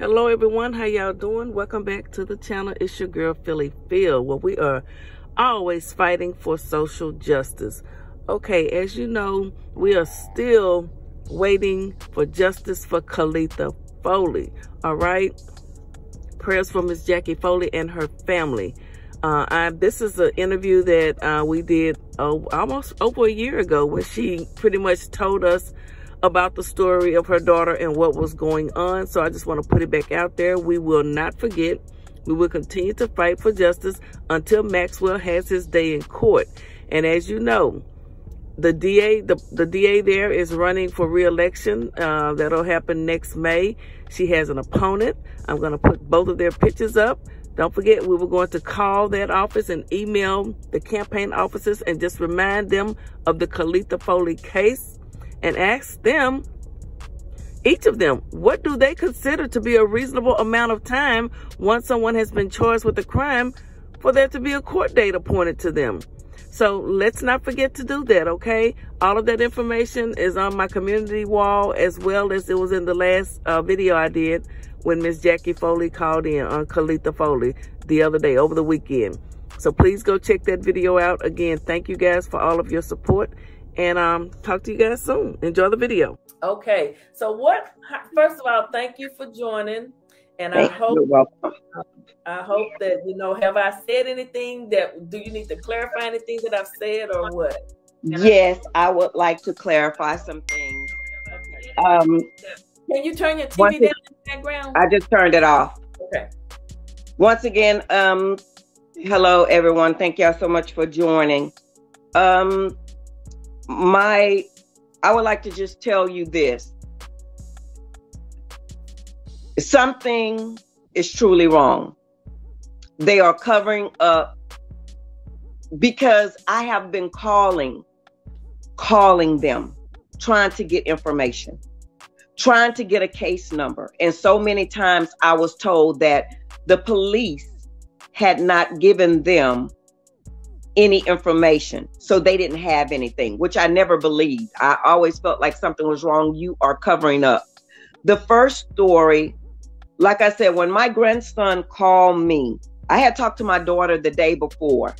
Hello everyone, how y'all doing? Welcome back to the channel. It's your girl Philly Phil, where we are always fighting for social justice. Okay, as you know, we are still waiting for justice for Carlether Foley. All right, prayers for Miss Jackie Foley and her family. This is an interview that we did almost over a year ago, where she pretty much told us about the story of her daughter and what was going on. So I just want to put it back out there. We will not forget. We will continue to fight for justice until Maxwell has his day in court. And as you know, the DA there is running for re-election. That'll happen next May. She has an opponent. I'm going to put both of their pictures up. Don't forget, we were going to call that office and email the campaign officers and just remind them of the Carlether Foley case and ask them, each of them, what do they consider to be a reasonable amount of time once someone has been charged with a crime for there to be a court date appointed to them. So let's not forget to do that, okay? All of that information is on my community wall, as well as it was in the last video I did when Miss Jackie Foley called in on Carlether Foley the other day, over the weekend. So please go check that video out. Again, thank you guys for all of your support. And talk to you guys soon. Enjoy the video. Okay, so first of all, thank you for joining. And I hope that, you know, have I said anything do you need to clarify anything that I've said or what? Yes, I would like to clarify some things. Okay. Can you turn your TV down in the background? I just turned it off. Okay. Once again, hello everyone. Thank y'all so much for joining. I would like to just tell you this. Something is truly wrong. They are covering up, because I have been calling them, trying to get information, trying to get a case number. And so many times I was told that the police had not given them any information, so they didn't have anything, which I never believed. I always felt like something was wrong. You are covering up. The first story, like I said, when my grandson called me, I had talked to my daughter the day before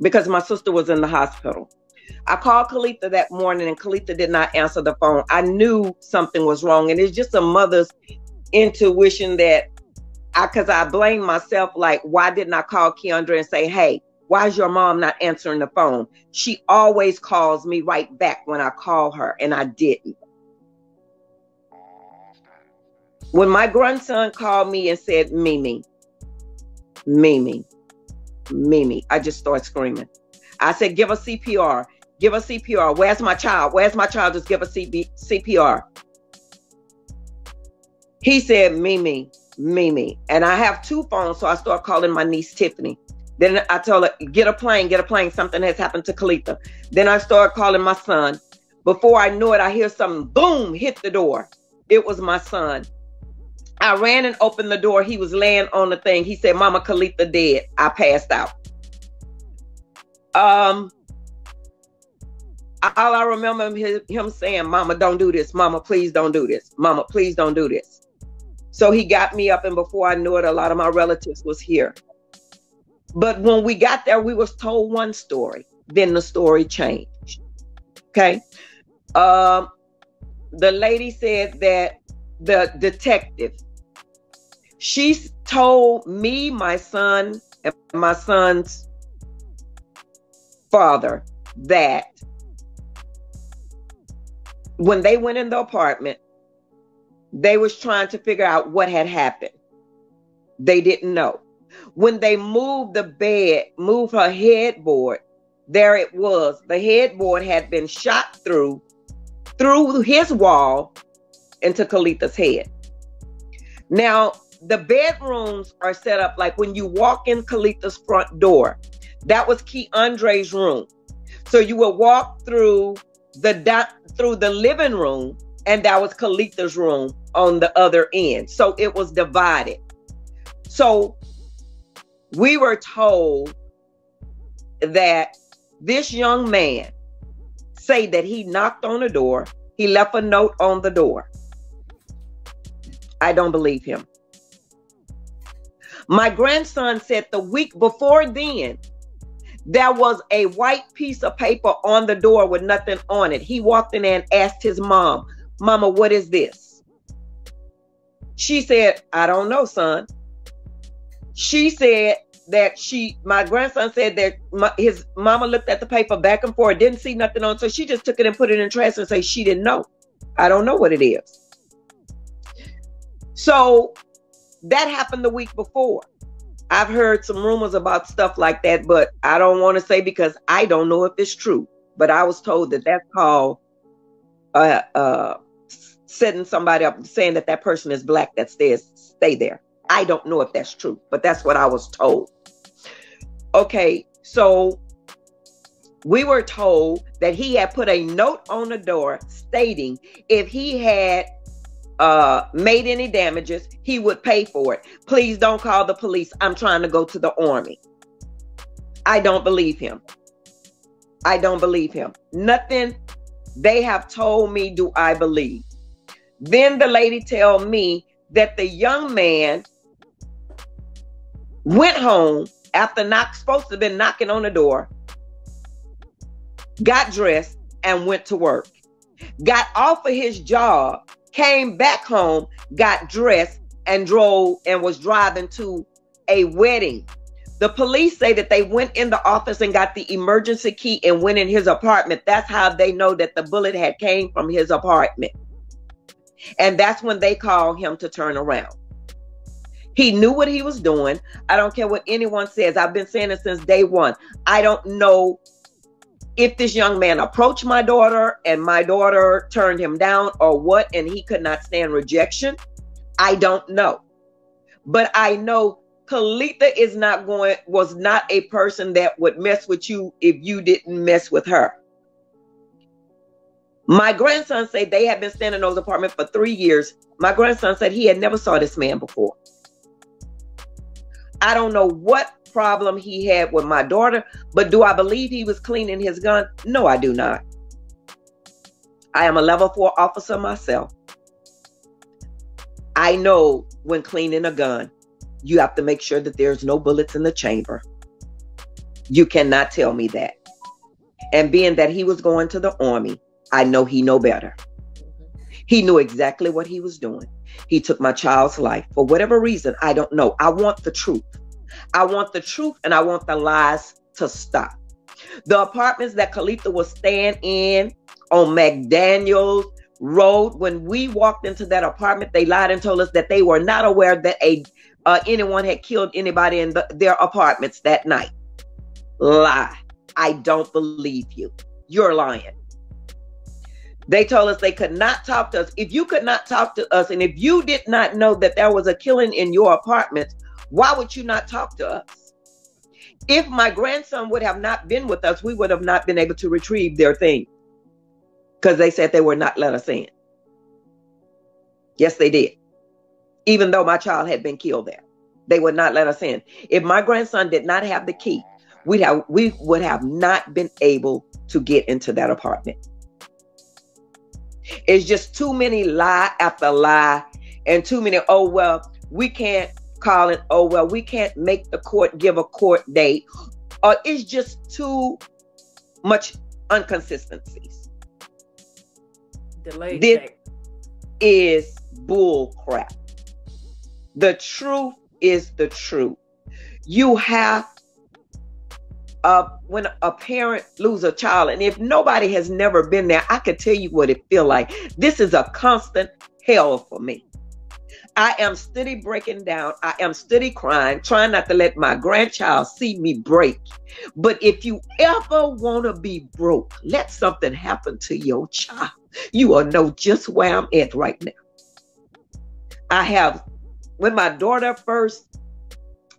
because my sister was in the hospital. I called Carlether that morning and Carlether did not answer the phone. I knew something was wrong, and it's just a mother's intuition that because I blame myself, like, why didn't I call Keandra and say, hey, why is your mom not answering the phone? She always calls me right back when I call her, and I didn't. When my grandson called me and said, Mimi, Mimi, Mimi, I just started screaming. I said, give a CPR. Give a CPR. Where's my child? Where's my child? Just give a CPR. He said, Mimi, Mimi. And I have two phones, so I start calling my niece, Tiffany. Then I told her, get a plane, something has happened to Carlether. Then I started calling my son. Before I knew it, I hear something, boom, hit the door. It was my son. I ran and opened the door. He was laying on the thing. He said, Mama, Carlether dead. I passed out. All I remember him saying, Mama, don't do this. Mama, please don't do this. Mama, please don't do this. So he got me up, and before I knew it, a lot of my relatives was here. But when we got there, we was told one story. Then the story changed. Okay. The lady said that the detective, she told me, my son, and my son's father that when they went in the apartment, they was trying to figure out what had happened. They didn't know. When they moved the bed, moved her headboard, there it was. The headboard had been shot through his wall into Carlether's head. Now, the bedrooms are set up like when you walk in Carlether's front door, that was Keandre's room. So you would walk through the living room, and that was Carlether's room on the other end. So it was divided. So we were told that this young man say that he knocked on the door. He left a note on the door. I don't believe him. My grandson said the week before then, there was a white piece of paper on the door with nothing on it. He walked in there and asked his mom, Mama, what is this? She said, I don't know, son. She said that my grandson said that his mama looked at the paper back and forth, didn't see nothing on, so she just took it and put it in trash and said she didn't know. I don't know what it is. So that happened the week before. I've heard some rumors about stuff like that, but I don't want to say because I don't know if it's true. But I was told that that's called setting somebody up, saying that person is black that stay there. I don't know if that's true, but that's what I was told. Okay, so we were told that he had put a note on the door stating if he had made any damages, he would pay for it. Please don't call the police. I'm trying to go to the army. I don't believe him. I don't believe him. Nothing they have told me do I believe. Then the lady tell me that the young man went home after supposed to have been knocking on the door, got dressed and went to work, got off of his job, came back home, got dressed and drove and was driving to a wedding. The police say that they went in the office and got the emergency key and went in his apartment. That's how they know that the bullet had came from his apartment. And that's when they called him to turn around. He knew what he was doing. I don't care what anyone says. I've been saying it since day one. I don't know if this young man approached my daughter and my daughter turned him down or what, and he could not stand rejection. I don't know. But I know Carlether was not a person that would mess with you if you didn't mess with her. My grandson said they had been staying in those apartments for 3 years. My grandson said he had never saw this man before. I don't know what problem he had with my daughter, but do I believe he was cleaning his gun? No, I do not. I am a level 4 officer myself. I know when cleaning a gun, you have to make sure that there's no bullets in the chamber. You cannot tell me that. And being that he was going to the army, I know he know better. He knew exactly what he was doing. He took my child's life for whatever reason. I don't know. I want the truth. I want the truth and I want the lies to stop. The apartments that Carlether was staying in on McDaniels Road, when we walked into that apartment, they lied and told us that they were not aware that anyone had killed anybody in their apartments that night. Lie. I don't believe you. You're lying. They told us they could not talk to us. If you could not talk to us, and if you did not know that there was a killing in your apartment, why would you not talk to us? If my grandson would have not been with us, we would have not been able to retrieve their thing. Because they said they would not let us in. Yes, they did. Even though my child had been killed there, they would not let us in. If my grandson did not have the key, we would have not been able to get into that apartment. It's just too many lie after lie and too many, oh, well, we can't call it, oh, well, we can't make the court give a court date. Or it's just too much inconsistencies. Delayed this check. Is bull crap. The truth is the truth. You have, when a parent loses a child, and if nobody has never been there, I could tell you what it feels like. This is a constant hell for me. I am steady breaking down. I am steady crying, trying not to let my grandchild see me break. But if you ever want to be broke, let something happen to your child. You will know just where I'm at right now. When my daughter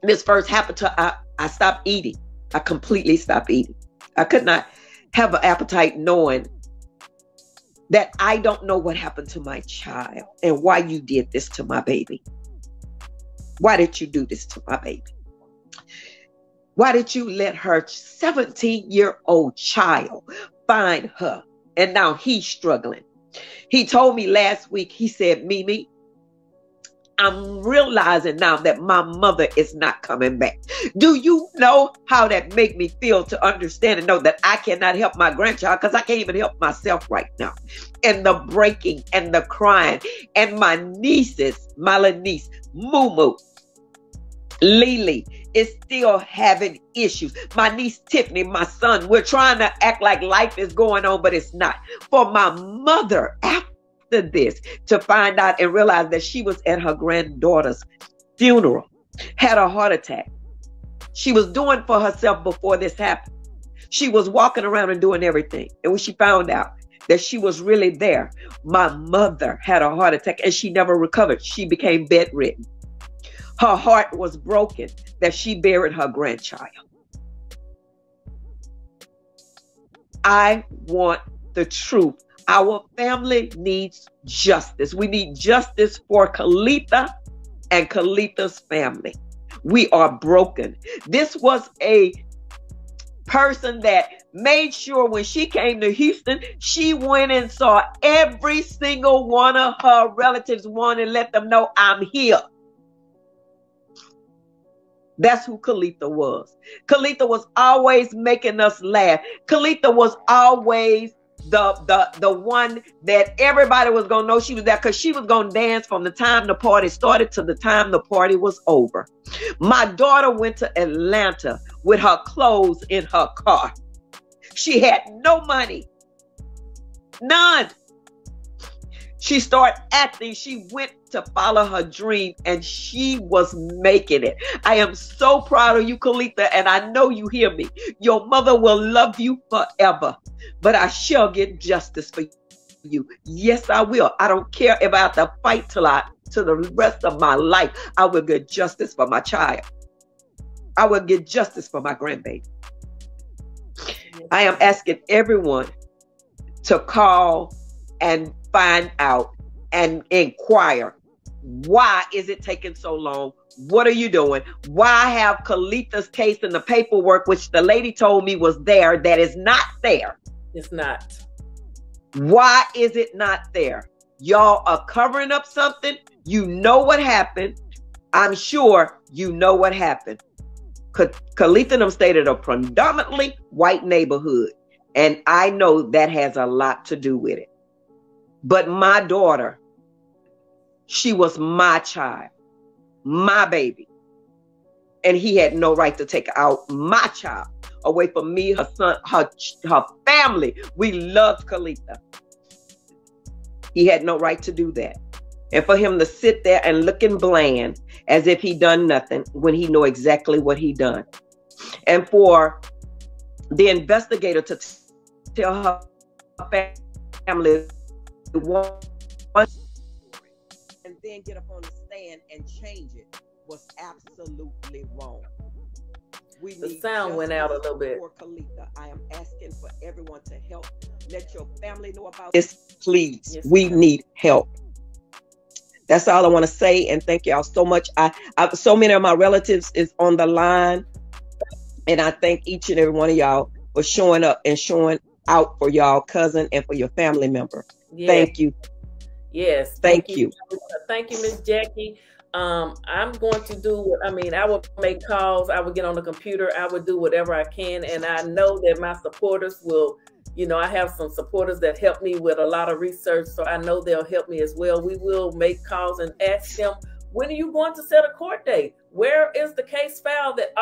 this first happened to her, I stopped eating. I completely stopped eating. I could not have an appetite knowing that I don't know what happened to my child and why you did this to my baby. Why did you do this to my baby? Why did you let her 17-year-old child find her? And now he's struggling. He told me last week, he said, Mimi, I'm realizing now that my mother is not coming back. Do you know how that make me feel to understand and know that I cannot help my grandchild because I can't even help myself right now? And the breaking and the crying and my nieces, my little niece, Moo, Lily is still having issues. My niece Tiffany, my son, we're trying to act like life is going on, but it's not. For my mother, after this, to find out and realize that she was at her granddaughter's funeral, had a heart attack. She was doing for herself before this happened. She was walking around and doing everything. And when she found out that she was really there, my mother had a heart attack and she never recovered. She became bedridden. Her heart was broken that she buried her grandchild. I want the truth. Our family needs justice. We need justice for Carlether and Carlether's family. We are broken. This was a person that made sure when she came to Houston, she went and saw every single one of her relatives, and let them know, I'm here. That's who Carlether was. Carlether was always making us laugh. Carlether was always the one that everybody was going to know she was there, because she was going to dance from the time the party started to the time the party was over. My daughter went to Atlanta with her clothes in her car. She had no money. None. She started acting. She went to follow her dream and she was making it. I am so proud of you, Carlether, and I know you hear me. Your mother will love you forever, but I shall get justice for you. Yes, I will. I don't care if I have to fight till the rest of my life. I will get justice for my child. I will get justice for my grandbaby. I am asking everyone to call and find out and inquire. Why is it taking so long? What are you doing? Why have Carlether's case in the paperwork, which the lady told me was there, that is not there? It's not. Why is it not there? Y'all are covering up something. You know what happened. I'm sure you know what happened. Carlether stayed at a predominantly white neighborhood, and I know that has a lot to do with it. But my daughter, she was my child, my baby. And he had no right to take out my child away from me, her son, her family. We loved Carlether. He had no right to do that. And for him to sit there and looking bland as if he done nothing when he know exactly what he done. And for the investigator to tell her family one and then get up on the stand and change it was absolutely wrong. The sound went out a little bit. Carlether. I am asking for everyone to help. Let your family know about this, please. Yes, we need help. That's all I want to say, and thank y'all so much. I so many of my relatives is on the line, and I thank each and every one of y'all for showing up and showing out for y'all cousin and for your family member. Yes. Thank you. Yes. Thank you. Thank you, Miss Jackie. I'm going to do I will make calls. I will get on the computer. I will do whatever I can. And I know that my supporters will, I have some supporters that help me with a lot of research. So I know they'll help me as well. We will make calls and ask them, when are you going to set a court date? Where is the case file that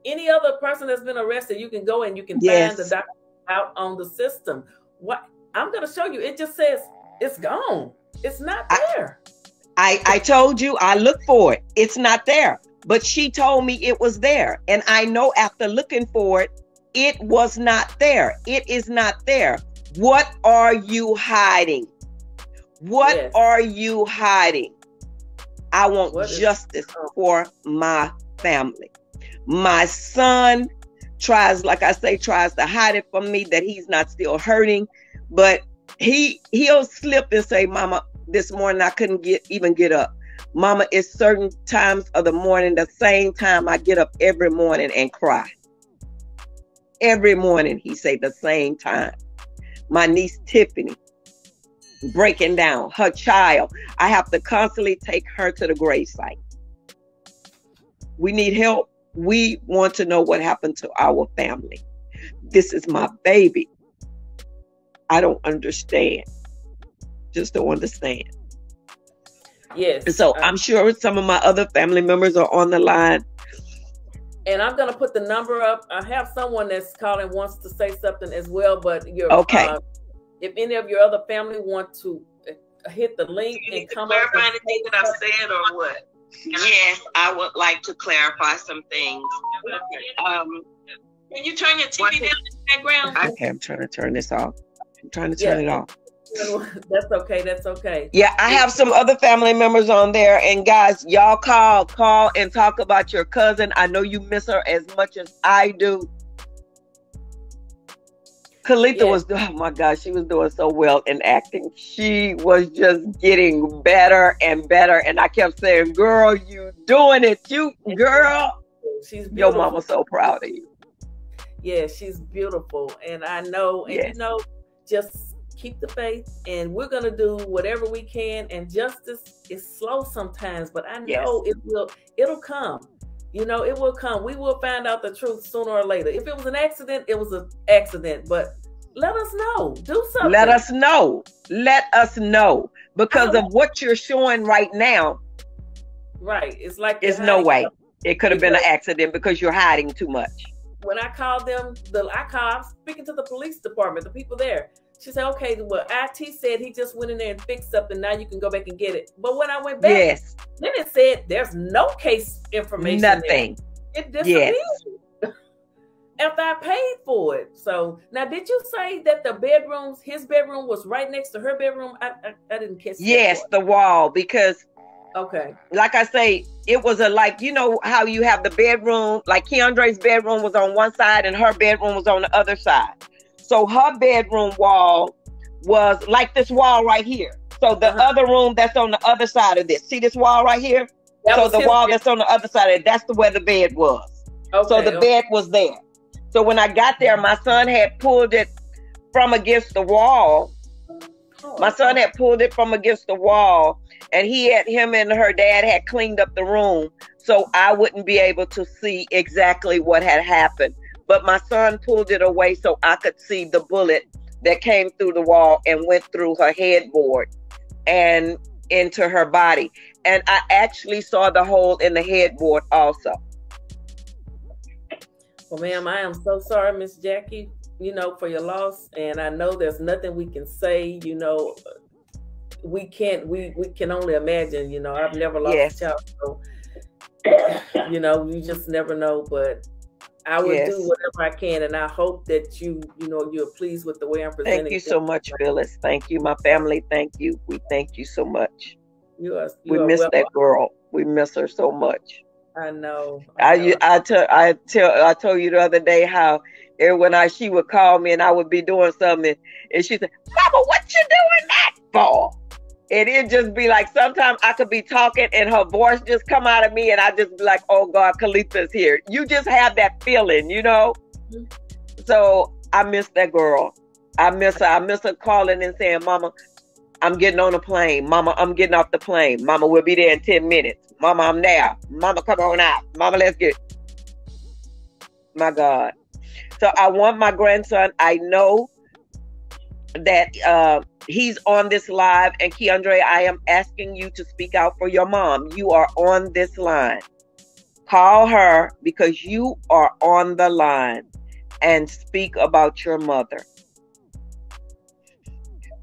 any other person that's been arrested, you can go and you can find the document out on the system. What I'm going to show you, it just says it's gone. It's not there. I told you, I looked for it. It's not there. But she told me it was there. And I know after looking for it, it was not there. It is not there. What are you hiding? What are you hiding? I want justice for my family. My son tries to hide it from me, that he's not still hurting. But he'll slip and say, Mama, this morning I couldn't even get up. Mama, it's certain times of the morning, the same time I get up every morning and cry. Every morning he say the same time. My niece Tiffany, breaking down. Her child, I have to constantly take her to the gravesite. We need help. We want to know what happened to our family. This is my baby. I don't understand. Just don't understand. Yes. So I'm sure some of my other family members are on the line. And I'm going to put the number up. I have someone that's calling, wants to say something as well, but okay. If any of your other family want to hit the link and come up. Clarify anything that I've said or what? Yes, I would like to clarify some things. Can you turn your TV down in the background? Okay, I'm trying to turn this off. I'm trying to turn it off. That's okay. That's okay. Yeah, I have some other family members on there. And guys, y'all call and talk about your cousin. I know you miss her as much as I do. Carlether was, oh my gosh, she was doing so well in acting. She was just getting better and better. And I kept saying, girl, you doing it. You, girl. She's beautiful. Your mama's so proud of you. Yeah, she's beautiful. And I know, and you know, just keep the faith. And we're going to do whatever we can. And justice is slow sometimes, but I know it'll come. You know, it will come. We will find out the truth sooner or later. If it was an accident, it was an accident. But let us know. Do something. Let us know. Let us know. Because of what you're showing right now. Right. It's like there's no way it could have been an accident because you're hiding too much. When I called them, I'm speaking to the police department, the people there. She said, okay, well, IT said he just went in there and fixed something. Now you can go back and get it. But when I went back, then it said there's no case information. Nothing. There. It disappeared. After I paid for it. So now, did you say that the bedrooms, his bedroom was right next to her bedroom? I didn't catch that. Yes, the wall, because like I say, it was like, you know how you have the bedroom, like Keandre's bedroom was on one side and her bedroom was on the other side. So her bedroom wall was like this wall right here. So the other room that's on the other side of this, see this wall right here? So the wall that's on the other side of it, that's where the bed was. So the bed was there. So when I got there, my son had pulled it from against the wall. My son had pulled it from against the wall, and him and her dad had cleaned up the room so I wouldn't be able to see exactly what had happened. But my son pulled it away so I could see the bullet that came through the wall and went through her headboard and into her body. And I actually saw the hole in the headboard also. Well, ma'am, I am so sorry, Miss Jackie, you know, for your loss. And I know there's nothing we can say, you know, we can only imagine, you know, I've never lost a child. So, you know, you just never know, but I would do whatever I can. And I hope that you know, you're pleased with the way I'm presenting. Thank you so much, Phyllis. Thank you. My family, thank you. We thank you so much. You we miss that girl. We miss her so much. I know. I told you the other day how when she would call me and I would be doing something and she said, Mama, what you doing that for? And it'd just be like, sometimes I could be talking and her voice just come out of me and I just be like, oh God, Carlether's here. You just have that feeling, you know? So I miss that girl. I miss her. I miss her calling and saying, Mama, I'm getting on a plane. Mama, I'm getting off the plane. Mama, we'll be there in 10 minutes. Mama, I'm there. Mama, come on out. Mama, let's get. My God. So I want my grandson. I know that he's on this live. And Keandre, I am asking you to speak out for your mom. You are on this line. Call her because you are on the line and speak about your mother.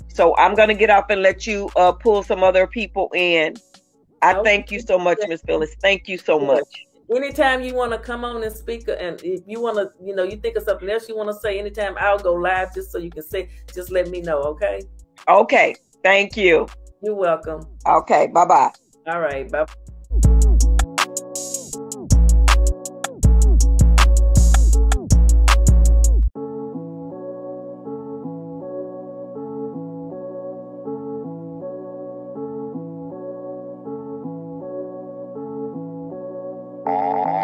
So I'm going to get off and let you pull some other people in. I thank you so much, Miss Phyllis. Thank you so much. Anytime you want to come on and speak, and if you want to, you know, you think of something else you want to say, anytime I'll go live just so you can say, just let me know, okay? Okay. Thank you. You're welcome. Okay. Bye-bye. All right. Bye.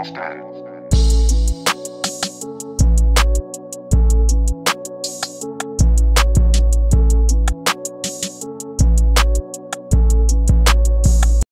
Status.